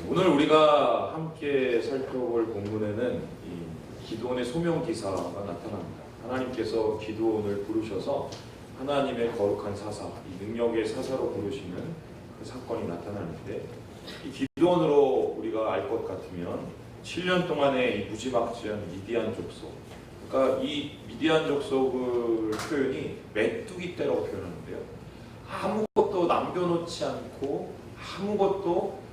오늘 우리가 함께 살펴볼 본문에는 이 기드온의 소명 기사가 나타납니다. 하나님께서 기드온을 부르셔서 하나님의 거룩한 사사, 이 능력의 사사로 부르시는 그 사건이 나타나는데, 이 기드온으로 우리가 알 것 같으면 7년 동안의 이 무지막지한 미디안 족속, 그러니까 이 미디안 족속을 표현이 메뚜기 떼라고 표현하는데요. 아무것도 남겨놓지 않고 아무것도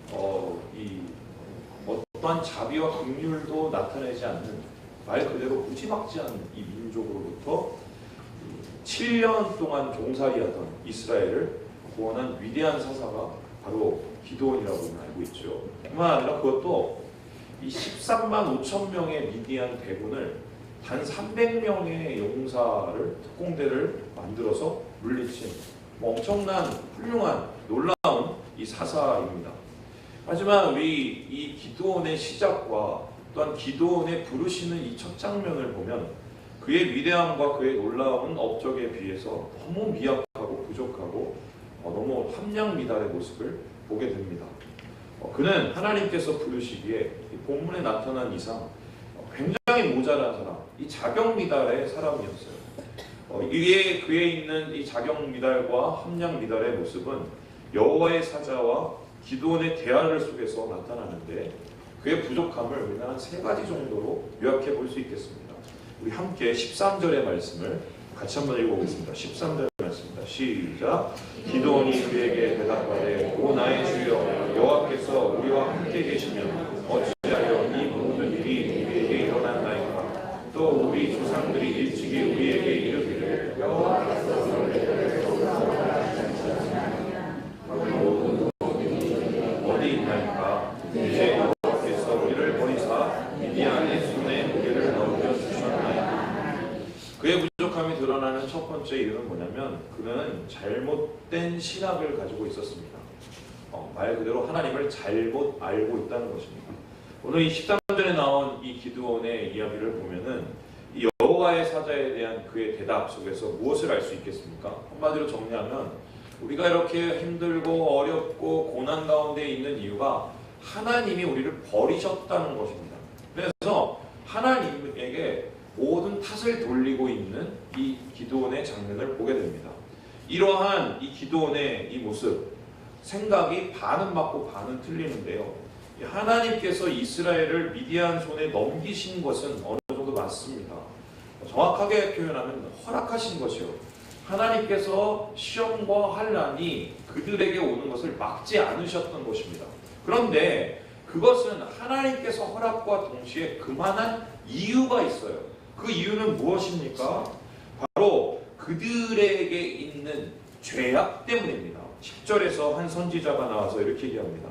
어떠한 자비와 긍휼도 나타내지 않는, 말 그대로 무지막지한 이 민족으로부터 7년 동안 종살이하던 이스라엘을 구원한 위대한 사사가 바로 기드온이라고 알고 있죠. 뿐만 아니라 그것도 이 13만 5천 명의 미디안 대군을 단 300명의 용사를, 특공대를 만들어서 물리친 엄청난 훌륭한 놀라운 이 사사입니다. 하지만 우리 이 기드온의 시작과 또한 기드온의 부르시는 이 첫 장면을 보면 그의 위대함과 그의 놀라운 업적에 비해서 너무 미약하고 부족하고 너무 함량미달의 모습을 보게 됩니다. 그는 하나님께서 부르시기에 본문에 나타난 이상 굉장히 모자란 사람, 이 자격미달의 사람이었어요. 이에 그에 있는 이 자격미달과 함량미달의 모습은 여호와의 사자와 기드온의 대화를 속에서 나타나는데, 그의 부족함을 우리는 한 3가지 정도로 요약해 볼 수 있겠습니다. 우리 함께 13절의 말씀을 같이 한번 읽어보겠습니다. 13절 말씀입니다. 시작. 기드온이 그에게 대답하되 오 나의 주여, 여호와께서 우리와 함께 계시면 어찌하여 이 모든 일이 우리에게 일어났나이까. 또 우리 조상들이 일찍이 우리에게 이르기를 여호와께서 어디 있나이까. 이제 여호와께서 우리를 버리사 미디안의 손에 무게를 넘겨주셨나이까. 그의 부족함이 드러나는 첫 번째 이유는 뭐냐면, 그는 잘못된 신학을 가지고 있었습니다. 말 그대로 하나님을 잘못 알고 있다는 것입니다. 오늘 이 13절에 나온 이 기드온의 이야기를 보면은 이 여호와의 사자에 대한 그의 대답 속에서 무엇을 알 수 있겠습니까? 한마디로 정리하면 우리가 이렇게 힘들고 어렵고 고난 가운데 있는 이유가 하나님이 우리를 버리셨다는 것입니다. 그래서 하나님에게 모든 탓을 돌리고 있는 이 기드온의 장면을 보게 됩니다. 이러한 이 기드온의 이 모습, 생각이 반은 맞고 반은 틀리는데요. 하나님께서 이스라엘을 미디안 손에 넘기신 것은 어느 정도 맞습니다. 정확하게 표현하면 허락하신 것이요. 하나님께서 시험과 환난이 그들에게 오는 것을 막지 않으셨던 것입니다. 그런데 그것은 하나님께서 허락과 동시에 그만한 이유가 있어요. 그 이유는 무엇입니까? 바로 그들에게 있는 죄악 때문입니다. 10절에서 한 선지자가 나와서 이렇게 얘기합니다.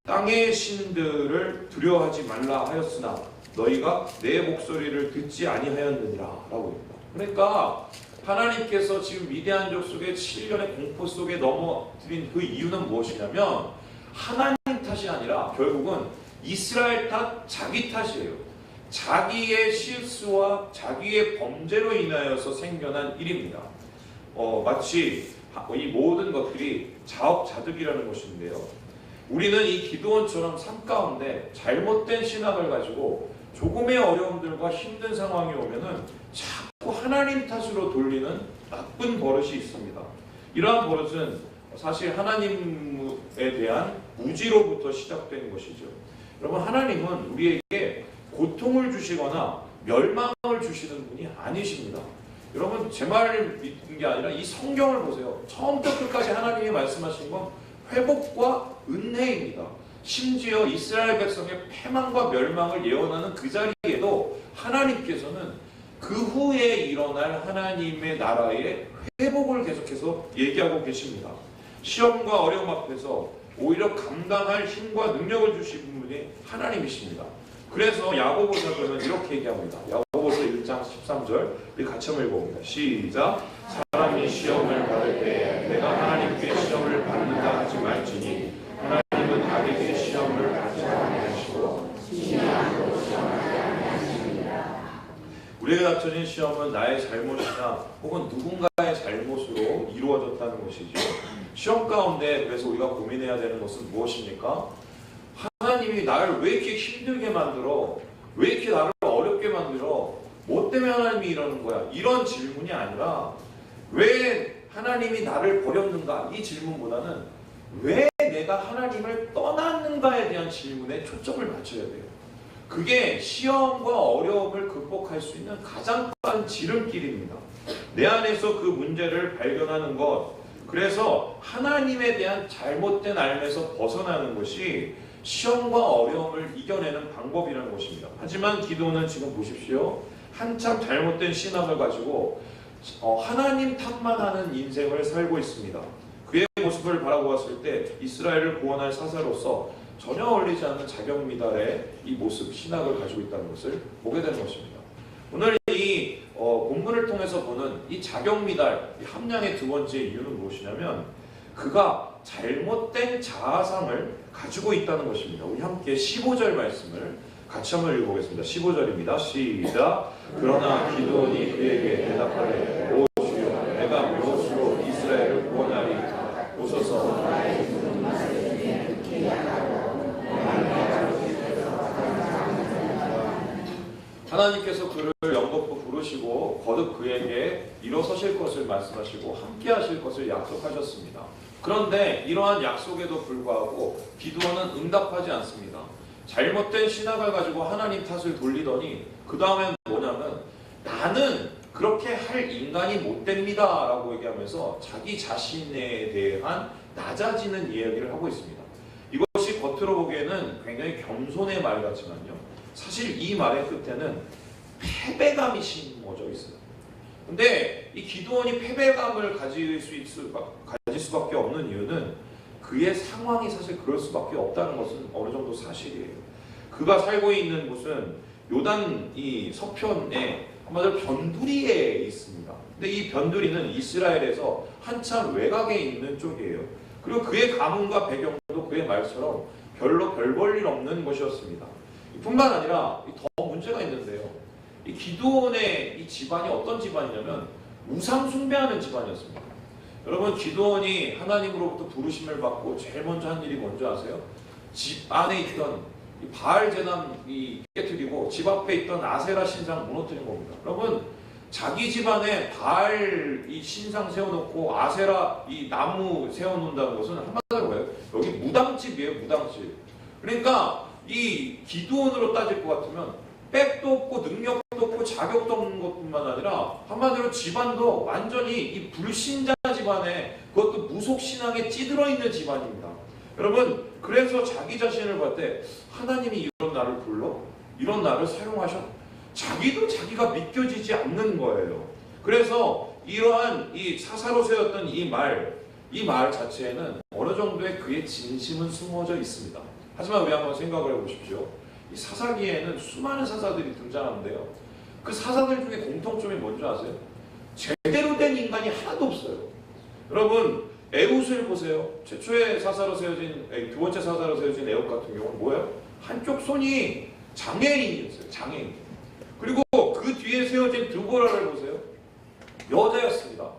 땅의 신들을 두려워하지 말라 하였으나 너희가 내 목소리를 듣지 아니하였느니라 라고 합니다. 그러니까 하나님께서 지금 미디안 족속의 7년의 공포 속에 넘어뜨린 그 이유는 무엇이냐면 하나님 탓이 아니라 결국은 이스라엘 탓, 자기 탓이에요. 자기의 실수와 자기의 범죄로 인하여서 생겨난 일입니다. 마치 이 모든 것들이 자업자득이라는 것인데요. 우리는 이 기드온처럼 삶 가운데 잘못된 신학을 가지고 조금의 어려움들과 힘든 상황이 오면은 자꾸 하나님 탓으로 돌리는 나쁜 버릇이 있습니다. 이러한 버릇은 사실 하나님에 대한 무지로부터 시작된 것이죠. 여러분, 하나님은 우리에게 고통을 주시거나 멸망을 주시는 분이 아니십니다. 여러분, 제 말을 믿는 게 아니라 이 성경을 보세요. 처음부터 끝까지 하나님이 말씀하신 건 회복과 은혜입니다. 심지어 이스라엘 백성의 패망과 멸망을 예언하는 그 자리에도 하나님께서는 그 후에 일어날 하나님의 나라의 회복을 계속해서 얘기하고 계십니다. 시험과 어려움 앞에서 오히려 감당할 힘과 능력을 주신 분이 하나님이십니다. 그래서 야고보서는 이렇게 얘기합니다. 야고보서 1장 13절 우리 같이 한번 읽어봅니다. 시작. 사람이 시험을 받을 때 내가 하나님께 시험을 받는다 하지 말지니 하나님은 자기에게 시험을 받지 아니하시고 우리에게 닥쳐진 시험은 나의 잘못이나 혹은 누군가의 잘못으로 이루어졌다는 것이죠. 시험 가운데 그래서 우리가 고민해야 되는 것은 무엇입니까? 하나님이 나를 왜 이렇게 힘들게 만들어? 왜 이렇게 나를 어렵게 만들어? 뭐 때문에 하나님이 이러는 거야? 이런 질문이 아니라 왜 하나님이 나를 버렸는가? 이 질문보다는 왜 내가 하나님을 떠났는가에 대한 질문에 초점을 맞춰야 돼요. 그게 시험과 어려움을 극복할 수 있는 가장 큰 지름길입니다. 내 안에서 그 문제를 발견하는 것, 그래서 하나님에 대한 잘못된 알에서 벗어나는 것이 시험과 어려움을 이겨내는 방법이라는 것입니다. 하지만 기도는 지금 보십시오. 한참 잘못된 신앙을 가지고 하나님 탓만 하는 인생을 살고 있습니다. 그의 모습을 바라보았을 때 이스라엘을 구원할 사사로서 전혀 어울리지 않는 자격미달의 이 모습, 신학을 가지고 있다는 것을 보게 되는 것입니다. 오늘 이 본문을 통해서 보는 이 자격미달, 이 함량의 두 번째 이유는 무엇이냐면 그가 잘못된 자아상을 가지고 있다는 것입니다. 우리 함께 15절 말씀을 같이 한번 읽어보겠습니다. 15절입니다. 시작. 그러나 기드온이 그에게 대답하되 오 주여 내가 무엇으로 이스라엘을 구원하리 오소서. 하나님께서 그를 영겁으로 부르시고 거듭 그에게 일어서실 것을 말씀하시고 함께 하실 것을 약속하셨습니다. 그런데 이러한 약속에도 불구하고 기드온은 응답하지 않습니다. 잘못된 신학을 가지고 하나님 탓을 돌리더니 그 다음엔 뭐냐면 나는 그렇게 할 인간이 못 됩니다 라고 얘기하면서 자기 자신에 대한 낮아지는 이야기를 하고 있습니다. 이것이 겉으로 보기에는 굉장히 겸손의 말 같지만요, 사실 이 말의 끝에는 패배감이 심어져 있어요. 근데 이 기드온이 패배감을 가질 수밖에 없는 이유는 그의 상황이 사실 그럴 수밖에 없다는 것은 어느 정도 사실이에요. 그가 살고 있는 곳은 요단 이 서편에 한마디로 변두리에 있습니다. 근데 이 변두리는 이스라엘에서 한참 외곽에 있는 쪽이에요. 그리고 그의 가문과 배경도 그의 말처럼 별로 별 볼 일 없는 것이었습니다. 뿐만 아니라 더 문제가 있는데요. 이 기드온의 이 집안이 어떤 집안이냐면 우상 숭배하는 집안이었습니다. 여러분, 기드온이 하나님으로부터 부르심을 받고 제일 먼저 한 일이 뭔지 아세요? 집 안에 있던 이 바알 제단이 깨뜨리고 집 앞에 있던 아세라 신상 무너뜨린 겁니다. 여러분, 자기 집안에 바알 이 신상 세워놓고 아세라 이 나무 세워놓는다는 것은 한마디로 뭐예요? 여기 무당집이에요, 무당집. 그러니까 이 기드온으로 따질 것 같으면 백도 없고 능력도 없고 자격도 없는 것뿐만 아니라 한마디로 집안도 완전히 이 불신자 집안에, 그것도 무속신앙에 찌들어 있는 집안입니다. 여러분, 그래서 자기 자신을 볼 때 하나님이 이런 나를 불러? 이런 나를 사용하셔? 자기도 자기가 믿겨지지 않는 거예요. 그래서 이러한 이 사사로 세웠던 이 말 자체에는 어느 정도의 그의 진심은 숨어져 있습니다. 하지만 우리 한번 생각을 해보십시오. 이 사사기에는 수많은 사사들이 등장하는데요, 그 사사들 중에 공통점이 뭔지 아세요? 제대로 된 인간이 하나도 없어요. 여러분, 에훗을 보세요. 최초의 사사로 세워진, 두 번째 사사로 세워진 에훗 같은 경우는 뭐예요? 한쪽 손이 장애인이었어요. 장애인. 그리고 그 뒤에 세워진 드보라를 보세요. 여자였습니다.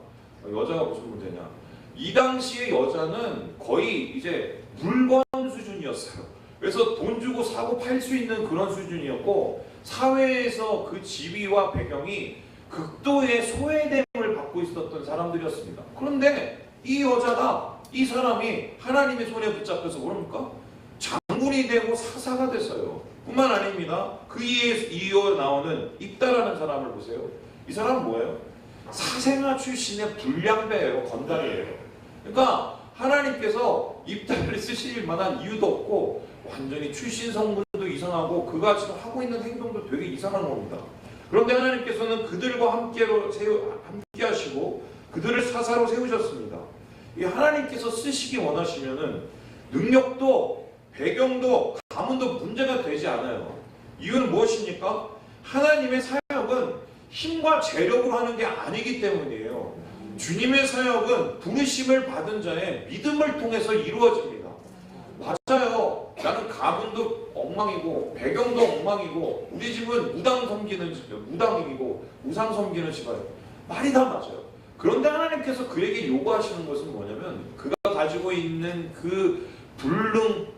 여자가 무슨 문제냐? 이 당시의 여자는 거의 이제 물건 수준이었어요. 그래서 돈 주고 사고 팔 수 있는 그런 수준이었고, 사회에서 그 지위와 배경이 극도의 소외됨을 받고 있었던 사람들이었습니다. 그런데 이 여자가, 이 사람이 하나님의 손에 붙잡혀서 뭡니까? 장군이 되고 사사가 됐어요. 뿐만 아닙니다. 그 이어 나오는 입다라는 사람을 보세요. 이 사람은 뭐예요? 사생아 출신의 불량배예요. 건달이에요. 그러니까 하나님께서 입다를 쓰실 만한 이유도 없고, 완전히 출신 성분도 이상하고 그가 지금 하고 있는 행동도 되게 이상한 겁니다. 그런데 하나님께서는 그들과 함께 하시고 그들을 사사로 세우셨습니다. 이 하나님께서 쓰시기 원하시면은 능력도 배경도 가문도 문제가 되지 않아요. 이유는 무엇입니까? 하나님의 사역은 힘과 재력으로 하는 게 아니기 때문이에요. 주님의 사역은 부르심을 받은 자의 믿음을 통해서 이루어집니다. 맞아요. 나는 가문도 엉망이고 배경도 엉망이고 우리 집은 무당 섬기는 집이요, 무당이고 우상 섬기는 집이에요. 말이 다 맞아요. 그런데 하나님께서 그에게 요구하시는 것은 뭐냐면 그가 가지고 있는 그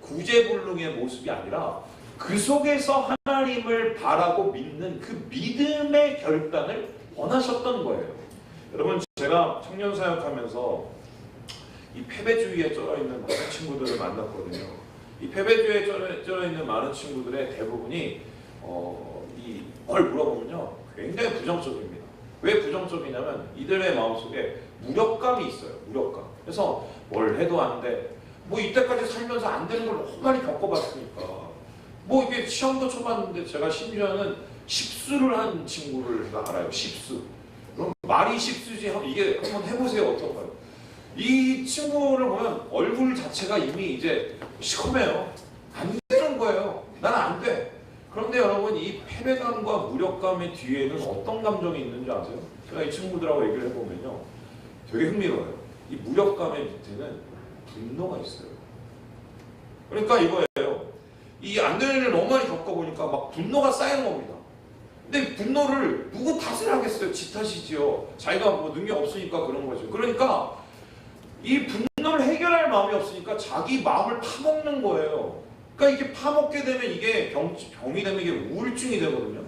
구제불능의 모습이 아니라 그 속에서 하나님을 바라고 믿는 그 믿음의 결단을 원하셨던 거예요. 여러분, 제가 청년 사역하면서 이 패배주의에 쩔어있는 많은 친구들을 만났거든요. 이 패배주의에 쩔어있는 많은 친구들의 대부분이 뭘 물어보면요, 굉장히 부정적입니다. 왜 부정적이냐면 이들의 마음속에 무력감이 있어요. 무력감. 그래서 뭘 해도 안 돼. 뭐 이때까지 살면서 안 되는 걸 너무 많이 겪어봤으니까. 뭐 이게 시험도 쳐봤는데 제가 심지어는 십수를 한 친구를 알아요. 십수. 그럼 말이 십수지. 이게 한번 해보세요. 어떤가요? 이 친구를 보면 얼굴 자체가 이미 이제 시커매요. 안 되는 거예요. 나는 안 돼. 그런데 여러분, 이 패배감과 무력감의 뒤에는 어떤 감정이 있는지 아세요? 제가 이 친구들하고 얘기를 해보면요, 되게 흥미로워요. 이 무력감의 밑에는 분노가 있어요. 그러니까 이거예요. 이 안 되는 일을 너무 많이 겪어보니까 막 분노가 쌓이는 겁니다. 근데 분노를 누구 탓을 하겠어요? 지 탓이지요. 자기가 뭐 능력 없으니까 그런 거죠. 그러니까 이 분노를 해결할 마음이 없으니까 자기 마음을 파먹는 거예요. 그러니까 이게 파먹게 되면 이게 병이 되면 이게 우울증이 되거든요.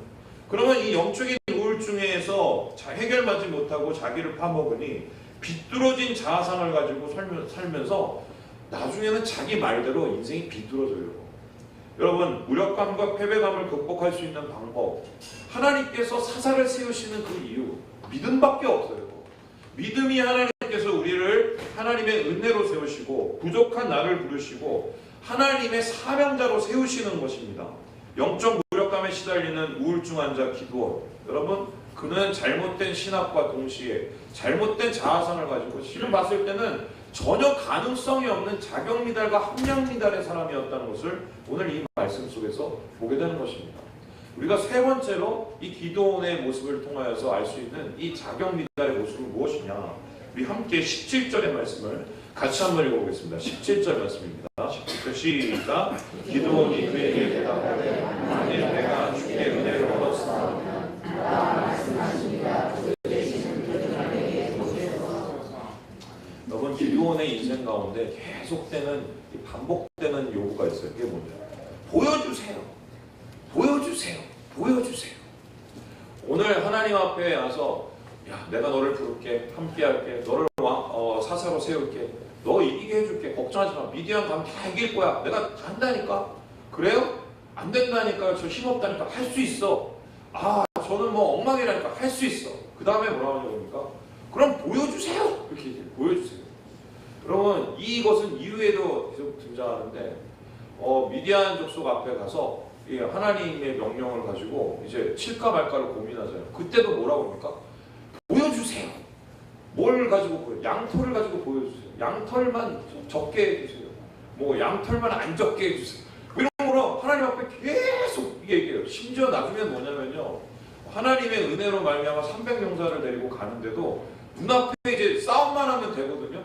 그러면 이 영적인 우울증에서 해결받지 못하고 자기를 파먹으니 비뚤어진 자아상을 가지고 살면서 나중에는 자기 말대로 인생이 비뚤어져요. 여러분, 무력감과 패배감을 극복할 수 있는 방법, 하나님께서 사사를 세우시는 그 이유, 믿음밖에 없어요. 믿음이 하나님께서 우리를 하나님의 은혜로 세우시고 부족한 나를 부르시고 하나님의 사명자로 세우시는 것입니다. 영적 무력감에 시달리는 우울증 환자 기드온, 여러분, 그는 잘못된 신학과 동시에 잘못된 자아상을 가지고 실은 봤을 때는 전혀 가능성이 없는 자격 미달과 함량 미달의 사람이었다는 것을 오늘 이 말씀 속에서 보게 되는 것입니다. 우리가 세 번째로 이 기드온의 모습을 통하여서 알 수 있는 이 자격 미달의 모습은 무엇이냐? 우리 함께 17절의 말씀을 같이 한번 읽어보겠습니다. 17절 말씀입니다. 17절 시작. 기드온이 그에게 대답하되 만일 내가 주께 은혜를 얻었으면 여러분, 기드온의 인생 가운데 계속되는 반복되는 요구가 있어요. 그게 뭐냐? 보여주세요. 보여주세요. 보여주세요. 오늘 하나님 앞에 와서, 야, 내가 너를 부를게, 함께할게, 너를 사사로 세울게, 너 이기게 해줄게, 걱정하지 마, 미디안 가면 다 이길 거야, 내가 한다니까. 그래요? 안 된다니까, 저 힘없다니까, 할 수 있어. 아, 저는 뭐 엉망이라니까, 할 수 있어. 그 다음에 뭐라고 하냐니까, 그럼 보여주세요. 이렇게 얘기해요. 보여주세요. 여러분, 이것은 이후에도 계속 등장하는데, 미디안 족속 앞에 가서 하나님의 명령을 가지고 이제 칠까 말까를 고민하잖아요. 그때도 뭐라고 합니까? 보여주세요. 뭘 가지고 보여? 양털을 가지고 보여주세요. 양털만 적게 해주세요. 뭐 양털만 안 적게 해주세요. 이런 거로 하나님 앞에 계속 얘기해요. 심지어 나중에는 뭐냐면요, 하나님의 은혜로 말미암아 300용사를 데리고 가는데도 눈앞에 이제 싸움만 하면 되거든요.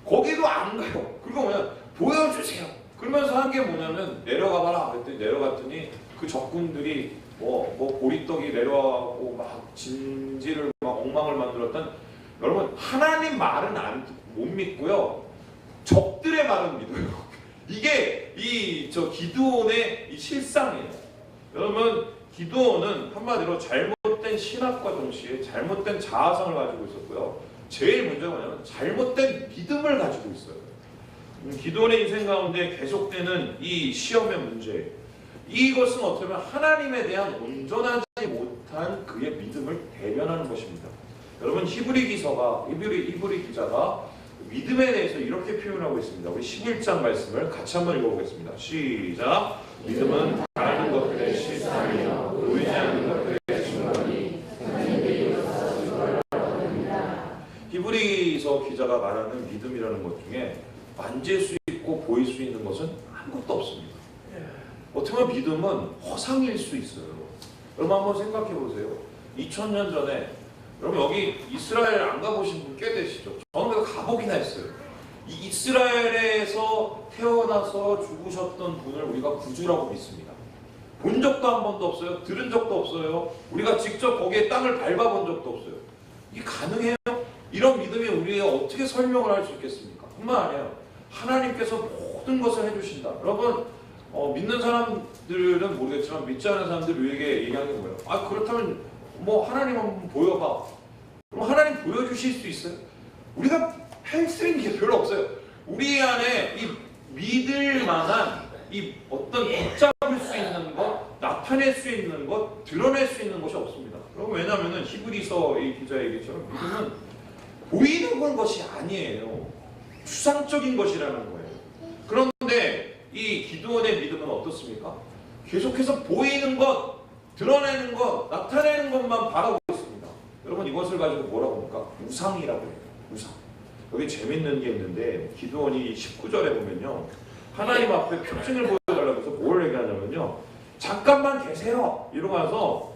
거기도 안 가요. 그리고 뭐냐, 보여주세요. 그러면서 한 게 뭐냐면, 내려가봐라 그랬더니 내려갔더니 그 적군들이 뭐 보리떡이 내려가고 막 진지를 막 엉망을 만들었던, 여러분, 하나님 말은 못 믿고요, 적들의 말은 믿어요. 이게 기드온의 이 실상이에요. 여러분, 기드온은 한마디로 잘못된 신학과 동시에 잘못된 자아상을 가지고 있었고요. 제일 문제가 뭐냐면 잘못된 믿음을 가지고 있어요. 기드온의 인생 가운데 계속되는 이 시험의 문제, 이것은 어떻게 보면 하나님에 대한 온전하지 못한 그의 믿음을 대변하는 것입니다. 여러분, 히브리 기자가 믿음에 대해서 이렇게 표현하고 있습니다. 우리 11장 말씀을 같이 한번 읽어보겠습니다. 시작. 믿음은 바라는 것들의 실상이요 보이지 않는 것들의 증거니. 히브리서 기자가 말하는 믿음이라는 것 중에 만질 수 있고 보일 수 있는 것은 아무것도 없습니다. 어떻게 보면 믿음은 허상일 수 있어요. 여러분, 한번 생각해 보세요. 2000년 전에, 여러분 여기 이스라엘 안 가보신 분 꽤 되시죠? 저는 그래서 가보긴 했어요. 이 이스라엘에서 태어나서 죽으셨던 분을 우리가 구주라고 믿습니다. 본 적도 한 번도 없어요. 들은 적도 없어요. 우리가 직접 거기에 땅을 밟아본 적도 없어요. 이게 가능해요? 이런 믿음이 우리가 어떻게 설명을 할 수 있겠습니까? 뿐만 아니라 하나님께서 모든 것을 해주신다. 여러분 믿는 사람들은 모르겠지만 믿지 않는 사람들에게 얘기하는 게 뭐예요? 아 그렇다면 뭐 하나님 한번 보여봐. 그럼 하나님 보여주실 수 있어요? 우리가 할 수 있는 게 별로 없어요. 우리 안에 이 믿을 만한 이 어떤 붙잡을 수 있는 것, 나타낼 수 있는 것, 드러낼 수 있는 것이 없습니다. 그럼 왜냐하면 히브리서 이 기자 얘기처럼 믿음은 보이는 것이 아니에요. 추상적인 것이라는 거예요. 그런데 이 기드온의 믿음은 어떻습니까? 계속해서 보이는 것, 드러내는 것, 나타내는 것만 바라보고 있습니다. 여러분 이것을 가지고 뭐라고 합니까? 우상이라고 해요. 우상. 여기 재밌는 게 있는데 기드온이 19절에 보면요. 하나님 앞에 표징을 보여달라고 해서 뭘 얘기하냐면요. 잠깐만 계세요. 이러면서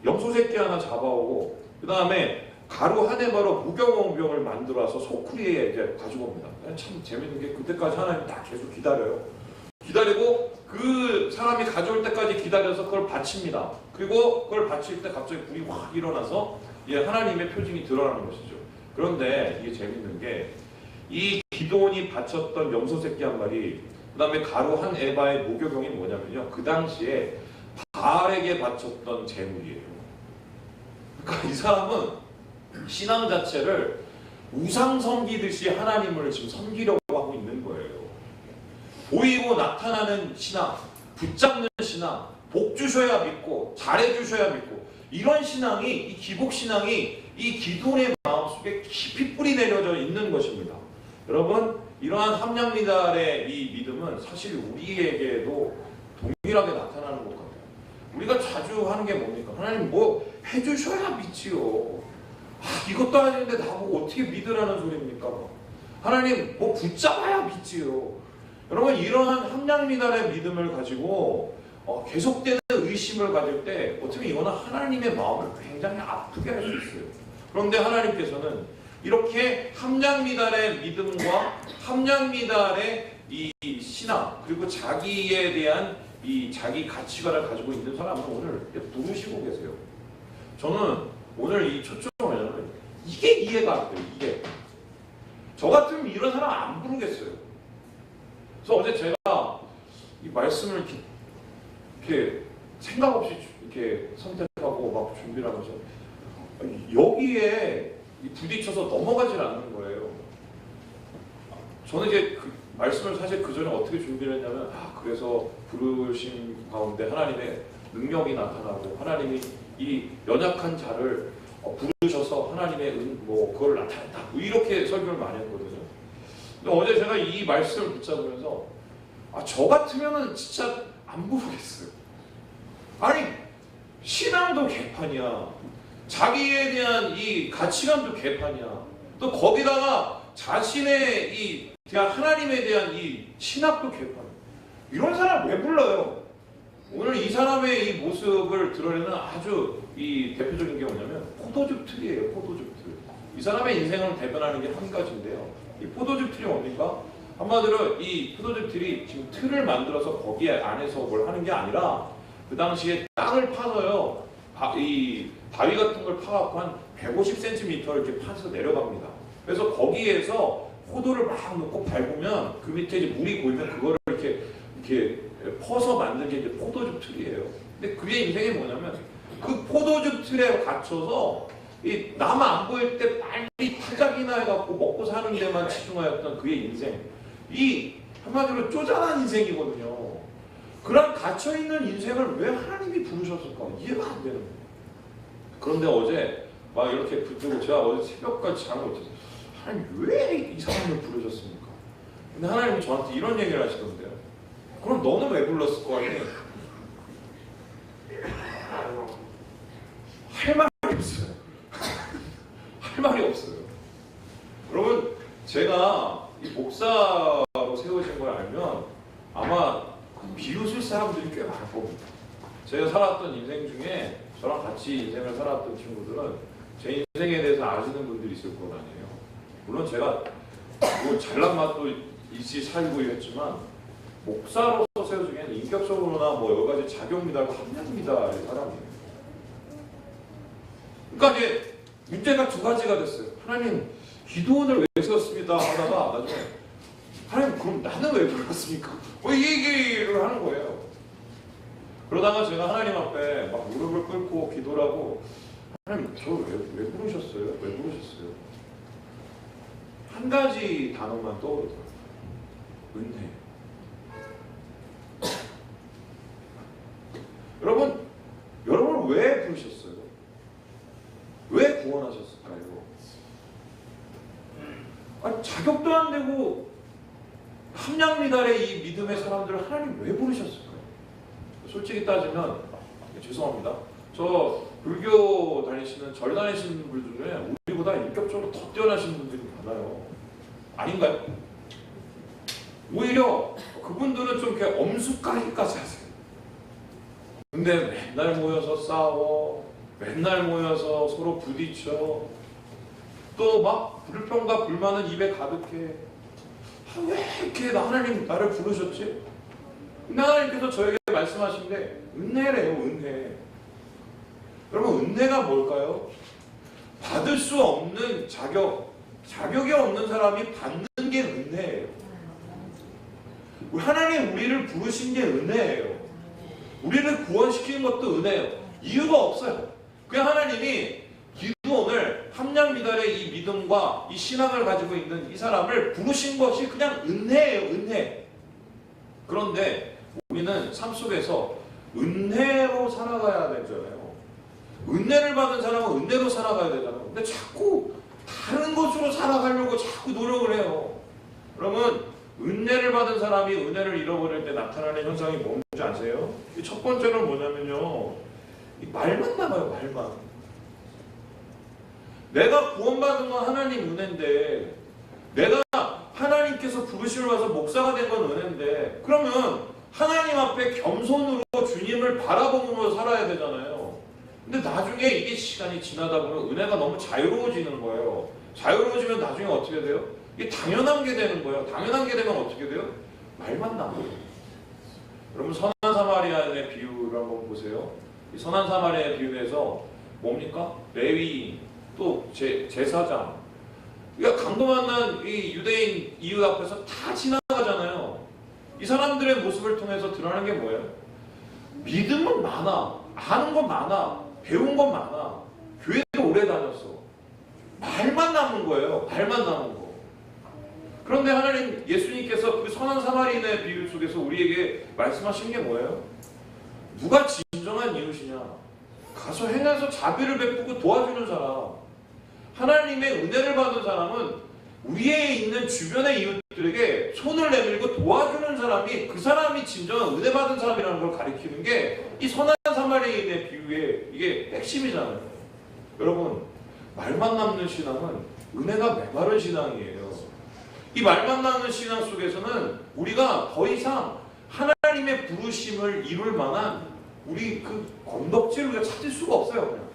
염소새끼 하나 잡아오고 그 다음에 가루 한 해바로 무경홍병을 만들어서 소쿠리에 이제 가지고 옵니다. 참 재밌는 게 그때까지 하나님 딱 계속 기다려요. 기다리고 그 사람이 가져올 때까지 기다려서 그걸 바칩니다. 그리고 그걸 바칠 때 갑자기 불이 확 일어나서 하나님의 표징이 드러나는 것이죠. 그런데 이게 재밌는 게 이 기드온이 바쳤던 염소새끼 한 마리 그 다음에 가루 한 에바의 무교병이 뭐냐면요. 그 당시에 바알에게 바쳤던 제물이에요. 그러니까 이 사람은 신앙 자체를 우상 섬기듯이 하나님을 지금 섬기려고 하고 있는 거예요. 보이고 나타나는 신앙, 붙잡는 신앙, 복 주셔야 믿고 잘해 주셔야 믿고 이런 신앙이 이 기복 신앙이 이 기드온의 마음속에 깊이 뿌리 내려져 있는 것입니다. 여러분 이러한 함량미달의 이 믿음은 사실 우리에게도 동일하게 나타나는 것 같아요. 우리가 자주 하는 게 뭡니까? 하나님 뭐 해주셔야 믿지요. 이것도 아닌데 나보고 어떻게 믿으라는 소리입니까? 하나님 뭐 붙잡아야 믿지요. 여러분 이러한 함량미달의 믿음을 가지고 계속되는 의심을 가질 때 어쩌면 이거는 하나님의 마음을 굉장히 아프게 할 수 있어요. 그런데 하나님께서는 이렇게 함량미달의 믿음과 함량미달의 이 신앙 그리고 자기에 대한 이 자기 가치관을 가지고 있는 사람은 오늘 부르시고 계세요. 저는 오늘 이 초점을 뭐냐면 이게 이해가 안 돼요. 이게 저 같으면 이런 사람 안 부르겠어요. 그래서 어제 제가 이 말씀을 이렇게 생각 없이 이렇게 선택하고 막 준비를 하면서 여기에 부딪혀서 넘어가질 않는 거예요. 저는 이제 그 말씀을 사실 그 전에 어떻게 준비를 했냐면 그래서 부르심 가운데 하나님의 능력이 나타나고 하나님이 이 연약한 자를 부르셔서 하나님의 그걸 나타냈다 이렇게 설교를 많이 했거든요. 근데 어제 제가 이 말씀을 붙잡으면서 저 같으면은 진짜 안 부르겠어요. 아니 신앙도 개판이야. 자기에 대한 이 가치관도 개판이야. 또 거기다가 자신의 이 하나님에 대한 이 신학도 개판이야. 이런 사람 왜 불러요? 오늘 이 사람의 이 모습을 드러내는 아주 이 대표적인 게 뭐냐면 포도즙 틀이에요. 포도즙 틀. 이 사람의 인생을 대변하는 게 한 가지인데요. 이 포도즙 틀이 뭡니까? 한마디로 이 포도즙 틀이 지금 틀을 만들어서 거기 안에서 뭘 하는 게 아니라 그 당시에 땅을 파서요. 이 바위 같은 걸 파갖고 한 150cm 이렇게 파서 내려갑니다. 그래서 거기에서 포도를 막 넣고 밟으면 그 밑에 이제 물이 고이면 그거를 이렇게 퍼서 만든 게 이제 포도즙 틀이에요. 근데 그의 인생이 뭐냐면 그 포도즙 틀에 갇혀서 이 남 안 보일 때 빨리 타작이나 해갖고 먹고 사는 데만 치중하였던 그의 인생. 이 한마디로 쪼잔한 인생이거든요. 그런 갇혀있는 인생을 왜 하나님이 부르셨을까? 이해가 안 되는 거예요. 그런데 어제 막 이렇게 붙들고 제가 어제 새벽까지 잠을 못 잤어요. 하나님 왜 이 사람을 부르셨습니까? 근데 하나님이 저한테 이런 얘기를 하시던데요. 그럼 너는 왜 불렀을 거 아니에요? 할 말이 없어요. 할 말이 없어요. 여러분 제가 이 목사로 세워진 걸 알면 아마 비웃을 사람들이 꽤 많을 겁니다. 제가 살았던 인생 중에 저랑 같이 인생을 살았던 친구들은 제 인생에 대해서 아시는 분들이 있을 것 아니에요. 물론 제가 뭐 잘난 맛도 있이 살고 했지만 목사로서 세워지기에는 인격적으로나 뭐 여러 가지 작용미달과 함량미달의 사람이에요. 그러니까 이제 문제가 두 가지가 됐어요. 하나님 기도원을 왜 세웠습니다 하다가 나중에 하나님 그럼 나는 왜 불렀습니까? 뭐 이 얘기를 하는 거예요. 그러다가 제가 하나님 앞에 막 무릎을 꿇고 기도를 하고 하나님 저 왜 부르셨어요? 왜 부르셨어요? 한 가지 단어만 떠오르더라고요. 은혜. 여러분 왜 부르셨어요? 왜 구원하셨을까요? 아니, 자격도 안 되고 함량미달의 이 믿음의 사람들을 하나님 왜 부르셨을까요? 솔직히 따지면 죄송합니다. 저 불교 다니시는 절 다니시는 분들 중에 우리보다 인격적으로 더 뛰어나신 분들이 많아요. 아닌가요? 오히려 그분들은 좀 이렇게 엄숙하기까지 하세요. 근데 맨날 모여서 싸워, 맨날 모여서 서로 부딪혀, 또 막 불평과 불만은 입에 가득해. 왜 이렇게 하나님 나를 부르셨지? 근데 하나님께서 저에게 말씀하신데 은혜래요, 은혜. 여러분 은혜가 뭘까요? 받을 수 없는 자격이 없는 사람이 받는 게 은혜예요. 하나님 우리를 부르신 게 은혜예요. 우리를 구원시키는 것도 은혜예요. 이유가 없어요. 그냥 하나님이 기도원을 함량미달의 이 믿음과 이 신앙을 가지고 있는 이 사람을 부르신 것이 그냥 은혜예요. 은혜. 그런데 우리는 삶 속에서 은혜로 살아가야 되잖아요. 은혜를 받은 사람은 은혜로 살아가야 되잖아요. 근데 자꾸 다른 것으로 살아가려고 자꾸 노력을 해요. 그러면 은혜를 받은 사람이 은혜를 잃어버릴 때 나타나는 현상이 뭔지 아세요? 첫 번째는 뭐냐면요, 말만 남아요. 말만. 내가 구원받은 건 하나님 은혜인데, 내가 하나님께서 부르심을 받아서 목사가 된 건 은혜인데, 그러면 하나님 앞에 겸손으로 주님을 바라보면서 살아야 되잖아요. 근데 나중에 이게 시간이 지나다 보면 은혜가 너무 자유로워지는 거예요. 자유로워지면 나중에 어떻게 돼요? 이게 당연한 게 되는 거예요. 당연한 게 되면 어떻게 돼요? 말만 남아요. 여러분 선한 사마리아인의 비유를 한번 보세요. 이 선한 사마리아의 비유에서 뭡니까? 레위, 또 제사장, 그러니까 강도 만난 이 유대인 이웃 앞에서 다 지나가잖아요. 이 사람들의 모습을 통해서 드러나는 게 뭐예요? 믿음은 많아, 아는 건 많아, 배운 건 많아, 교회도 오래 다녔어. 말만 남은 거예요. 말만 남은 거. 그런데 하나님, 예수님께서 그 선한 사마리아인의 비유 속에서 우리에게 말씀하신 게 뭐예요? 누가 진정한 이웃이냐? 가서 행해서 자비를 베푸고 도와주는 사람. 하나님의 은혜를 받은 사람은 위에 있는 주변의 이웃들에게 손을 내밀고 도와주는 사람이, 그 사람이 진정한 은혜 받은 사람이라는 걸 가리키는 게 이 선한 사마리아인의 비유의 이게 핵심이잖아요. 여러분, 말만 남는 신앙은 은혜가 메마른 신앙이에요. 이 말만 남는 신앙 속에서는 우리가 더 이상 하나님의 부르심을 이룰 만한 우리 그 건덕지를 우리가 찾을 수가 없어요. 그냥.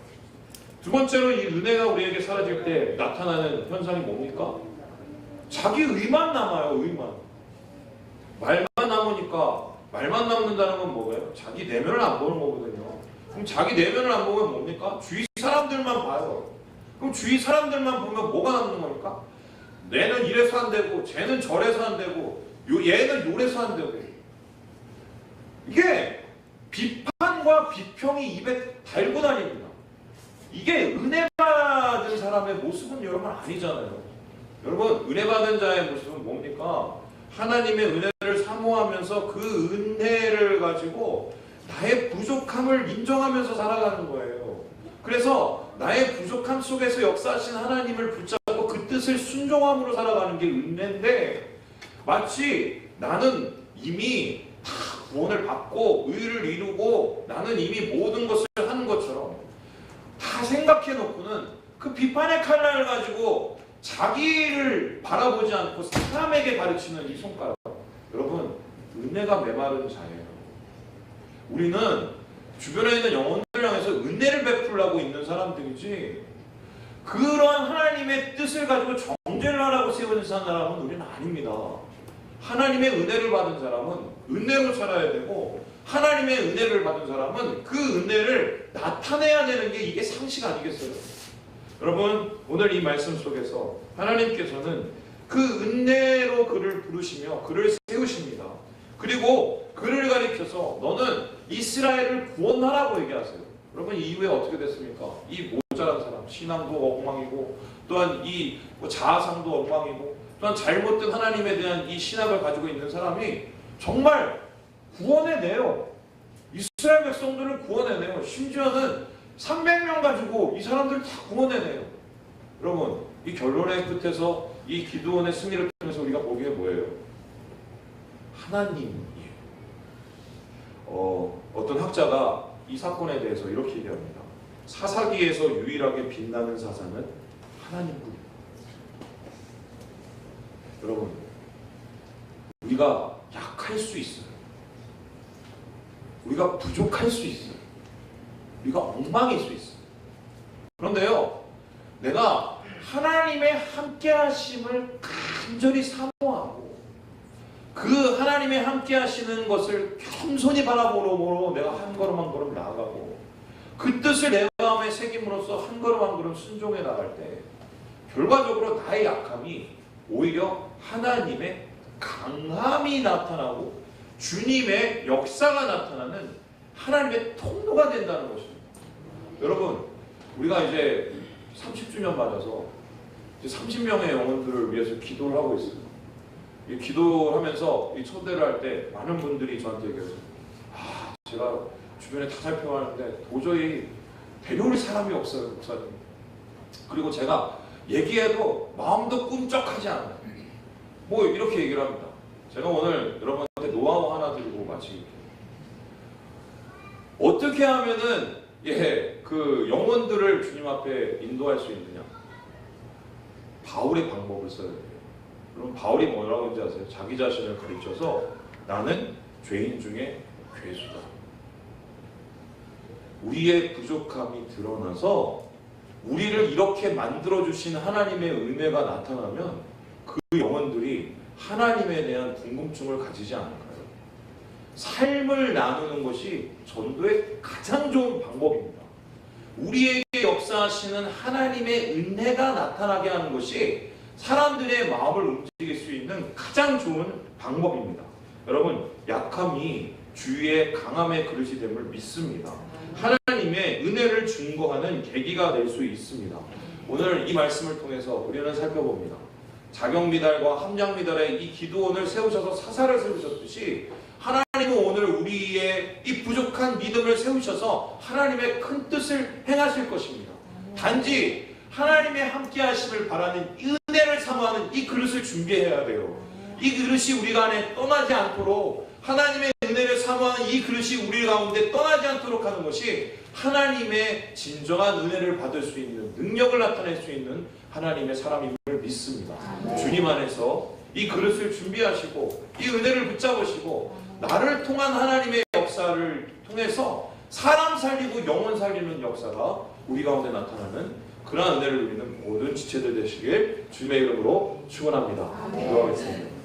두 번째로 이 은혜가 우리에게 사라질 때 나타나는 현상이 뭡니까? 자기 의만 남아요. 의만. 말만 남으니까, 말만 남는다는 건 뭐예요? 자기 내면을 안 보는 거거든요. 그럼 자기 내면을 안 보면 뭡니까? 주위 사람들만 봐요. 그럼 주위 사람들만 보면 뭐가 남는 겁니까? 얘는 이래서 안 되고, 쟤는 저래서 안 되고, 얘는 요래서 안 되고. 이게 비판과 비평이 입에 달고 다닙니다. 이게 은혜 받은 사람의 모습은 여러분 아니잖아요. 여러분, 은혜 받은 자의 모습은 뭡니까? 하나님의 은혜를 사모하면서 그 은혜를 가지고 나의 부족함을 인정하면서 살아가는 거예요. 그래서 나의 부족함 속에서 역사하신 하나님을 붙잡고 그 뜻을 순종함으로 살아가는 게 은혜인데, 마치 나는 이미 다 구원을 받고 의를 이루고 나는 이미 모든 것을 하는 것처럼 다 생각해 놓고는 그 비판의 칼날을 가지고 자기를 바라보지 않고 사람에게 가르치는 이 손가락. 여러분, 은혜가 메마른 자예요. 우리는 주변에 있는 영혼들을 향해서 은혜를 베풀라고 있는 사람들이지, 그러한 하나님의 뜻을 가지고 정죄를 하라고 세워진 사람은 우리는 아닙니다. 하나님의 은혜를 받은 사람은 은혜로 살아야 되고, 하나님의 은혜를 받은 사람은 그 은혜를 나타내야 되는 게 이게 상식 아니겠어요? 여러분, 오늘 이 말씀 속에서 하나님께서는 그 은혜로 그를 부르시며 그를 세우십니다. 그리고 그를 가리켜서 너는 이스라엘을 구원하라고 얘기하세요. 여러분 이후에 어떻게 됐습니까? 이 모자란 사람, 신앙도 엉망이고 또한 이 자아상도 엉망이고 또한 잘못된 하나님에 대한 이 신학을 가지고 있는 사람이 정말 구원해내요. 이스라엘 백성들을 구원해내요. 심지어는 300명 가지고 이 사람들을 다 구원해내요. 여러분 이 결론의 끝에서 이 기드온의 승리를 통해서 우리가 보기에 뭐예요? 하나님이에요. 어떤 학자가 이 사건에 대해서 이렇게 얘기합니다. 사사기에서 유일하게 빛나는 사사는 하나님뿐입니다. 여러분 우리가 약할 수 있어요. 우리가 부족할 수 있어요. 우리가 엉망일 수 있어요. 그런데요, 내가 하나님의 함께하심을 간절히 사모하고 그 하나님의 함께하시는 것을 겸손히 바라보므로 내가 한 걸음 한 걸음 나아가고 그 뜻을 내 마음에 새김으로써 한 걸음 한 걸음 순종해 나갈 때 결과적으로 나의 약함이 오히려 하나님의 강함이 나타나고 주님의 역사가 나타나는 하나님의 통로가 된다는 것입니다. 여러분 우리가 이제 30주년 맞아서 이제 30명의 영혼들을 위해서 기도를 하고 있어요. 이 기도를 하면서 이 초대를 할 때 많은 분들이 저한테 얘기해요. 제가 주변에 다 살펴봤는데 도저히 데려올 사람이 없어요, 목사님. 그리고 제가 얘기해도 마음도 꿈쩍하지 않아요. 뭐 이렇게 얘기를 합니다. 제가 오늘 여러분한테 노하우 하나 들고 마치게. 어떻게 하면은 그 영혼들을 주님 앞에 인도할 수 있느냐? 바울의 방법을 써야 돼요. 그럼 바울이 뭐라고 하는지 아세요? 자기 자신을 가르쳐서 나는 죄인 중에 괴수다. 우리의 부족함이 드러나서 우리를 이렇게 만들어주신 하나님의 은혜가 나타나면 그 영혼들이 하나님에 대한 궁금증을 가지지 않을까요? 삶을 나누는 것이 전도의 가장 좋은 방법입니다. 우리에게 역사하시는 하나님의 은혜가 나타나게 하는 것이 사람들의 마음을 움직일 수 있는 가장 좋은 방법입니다. 여러분 약함이 주위의 강함의 그릇이 됨을 믿습니다. 하나님의 은혜를 증거하는 계기가 될 수 있습니다. 오늘 이 말씀을 통해서 우리는 살펴봅니다. 자경미달과 함량미달의 이 기드온을 세우셔서 사사를 세우셨듯이 하나님은 오늘 우리의 이 부족한 믿음을 세우셔서 하나님의 큰 뜻을 행하실 것입니다. 단지 하나님의 함께하심을 바라는 은혜를 사모하는 이 그릇을 준비해야 돼요. 이 그릇이 우리 안에 떠나지 않도록 하나님의 은혜를 사모하는 이 그릇이 우리 가운데 떠나지 않도록 하는 것이 하나님의 진정한 은혜를 받을 수 있는 능력을 나타낼 수 있는 하나님의 사람임을 믿습니다. 주님 안에서 이 그릇을 준비하시고 이 은혜를 붙잡으시고 나를 통한 하나님의 역사를 통해서 사람 살리고 영혼 살리는 역사가 우리 가운데 나타나는 그러한 은혜를 누리는 모든 지체들 되시길 주님의 이름으로 축원합니다. 기도하겠습니다.